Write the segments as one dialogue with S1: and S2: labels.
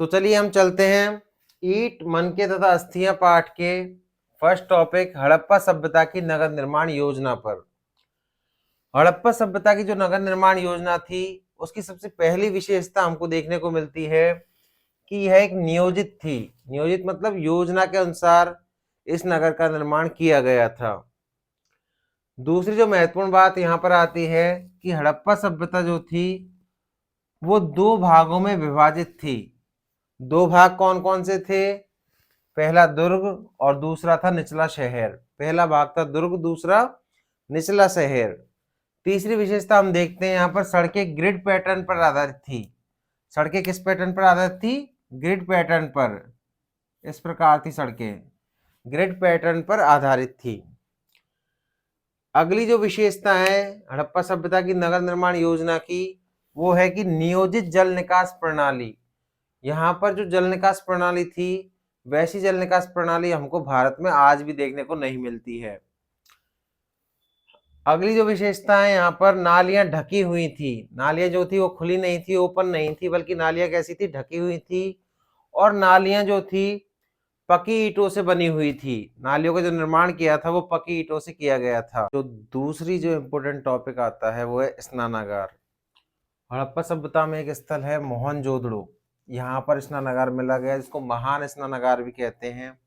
S1: तो चलिए हम चलते हैं ईंट, मनके तथा अस्थियां पाठ के फर्स्ट टॉपिक हड़प्पा सभ्यता की नगर निर्माण योजना पर। हड़प्पा सभ्यता की जो नगर निर्माण योजना थी उसकी सबसे पहली विशेषता हमको देखने को मिलती है कि यह एक नियोजित थी। नियोजित मतलब योजना के अनुसार इस नगर का निर्माण किया गया था। दूसरी जो महत्वपूर्ण बात यहाँ पर आती है कि हड़प्पा सभ्यता जो थी वो दो भागों में विभाजित थी। दो भाग कौन कौन से थे? पहला दुर्ग और दूसरा था निचला शहर। पहला भाग था दुर्ग, दूसरा निचला शहर। तीसरी विशेषता हम देखते हैं यहाँ पर सड़कें ग्रिड पैटर्न पर आधारित थी। सड़कें किस पैटर्न पर आधारित थी? ग्रिड पैटर्न पर। इस प्रकार थी सड़कें, ग्रिड पैटर्न पर आधारित थी। अगली जो विशेषता है हड़प्पा सभ्यता की नगर निर्माण योजना की वो है कि नियोजित जल निकास प्रणाली। यहाँ पर जो जल निकास प्रणाली थी वैसी जल निकास प्रणाली हमको भारत में आज भी देखने को नहीं मिलती है। अगली जो विशेषता है यहाँ पर नालियां ढकी हुई थी। नालियां जो थी वो खुली नहीं थी, ओपन नहीं थी, बल्कि नालियां कैसी थी? ढकी हुई थी। और नालियां जो थी पक्की ईंटों से बनी हुई थी। नालियों का जो निर्माण किया था वो पक्की ईंटों से किया गया था। तो दूसरी जो इम्पोर्टेंट टॉपिक आता है वो है स्नानागार। हड़प्पा सभ्यता में एक स्थल है मोहनजोदड़ो। यहाँ पर स्नानागार मिला गया जिसको महान स्नानागार भी कहते हैं।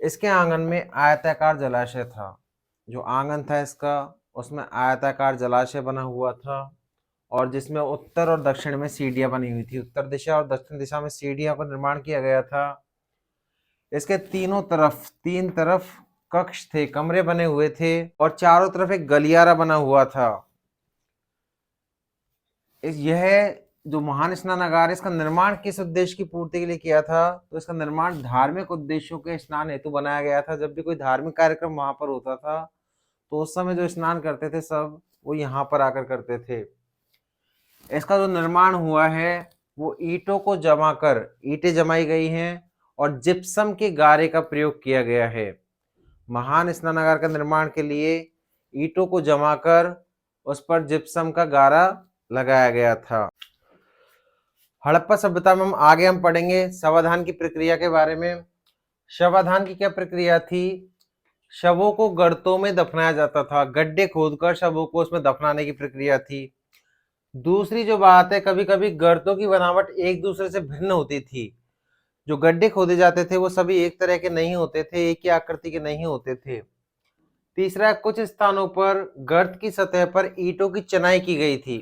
S1: इसके आंगन में आयताकार जलाशय था। जो आंगन था इसका उसमें आयताकार जलाशय बना हुआ था और जिसमें उत्तर और दक्षिण में सीढ़ियां बनी हुई थी। उत्तर दिशा और दक्षिण दिशा में सीढ़ियों का निर्माण किया गया था। इसके तीन तरफ कक्ष थे, कमरे बने हुए थे और चारों तरफ एक गलियारा बना हुआ था। यह जो महान स्नानागार इसका निर्माण किस उद्देश्य की पूर्ति के लिए किया था? तो इसका निर्माण धार्मिक उद्देश्यों के स्नान हेतु बनाया गया था। जब भी कोई धार्मिक कार्यक्रम वहां पर होता था तो उस समय जो स्नान करते थे सब वो यहाँ पर आकर करते थे। इसका जो निर्माण हुआ है वो ईंटों को जमा कर, ईंटें जमाई गई हैं और जिप्सम के गारे का प्रयोग किया गया है। महान स्नानागार का निर्माण के लिए ईंटों को जमा कर उस पर जिप्सम का गारा लगाया गया था। हड़प्पा सभ्यता में हम पढ़ेंगे शवाधान की प्रक्रिया के बारे में। शवाधान की क्या प्रक्रिया थी? शवों को गर्तों में दफनाया जाता था। गड्ढे खोदकर शवों को उसमें दफनाने की प्रक्रिया थी। दूसरी जो बात है, कभी कभी गर्तों की बनावट एक दूसरे से भिन्न होती थी। जो गड्ढे खोदे जाते थे वो सभी एक तरह के नहीं होते थे, एक ही आकृति के नहीं होते थे। तीसरा, कुछ स्थानों पर गर्त की सतह पर ईंटों की चनाई की गई थी।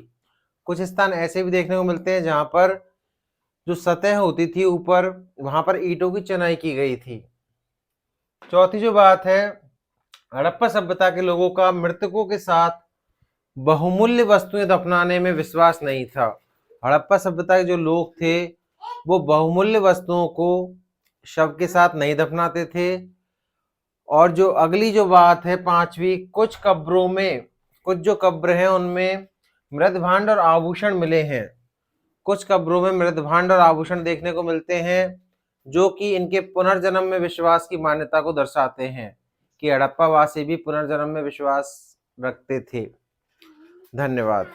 S1: कुछ स्थान ऐसे भी देखने को मिलते हैं जहां पर जो सतह होती थी ऊपर वहां पर ईंटों की चनाई की गई थी। चौथी जो बात है, हड़प्पा सभ्यता के लोगों का मृतकों के साथ बहुमूल्य वस्तुएं दफनाने में विश्वास नहीं था। हड़प्पा सभ्यता के जो लोग थे वो बहुमूल्य वस्तुओं को शव के साथ नहीं दफनाते थे। और जो अगली जो बात है पांचवी, कुछ कब्रों में, कुछ जो कब्र हैं उनमें मृत भांड और आभूषण मिले हैं। कुछ कब्रों में मृत भांड और आभूषण देखने को मिलते हैं जो कि इनके पुनर्जन्म में विश्वास की मान्यता को दर्शाते हैं कि हड़प्पा वासी भी पुनर्जन्म में विश्वास रखते थे। धन्यवाद।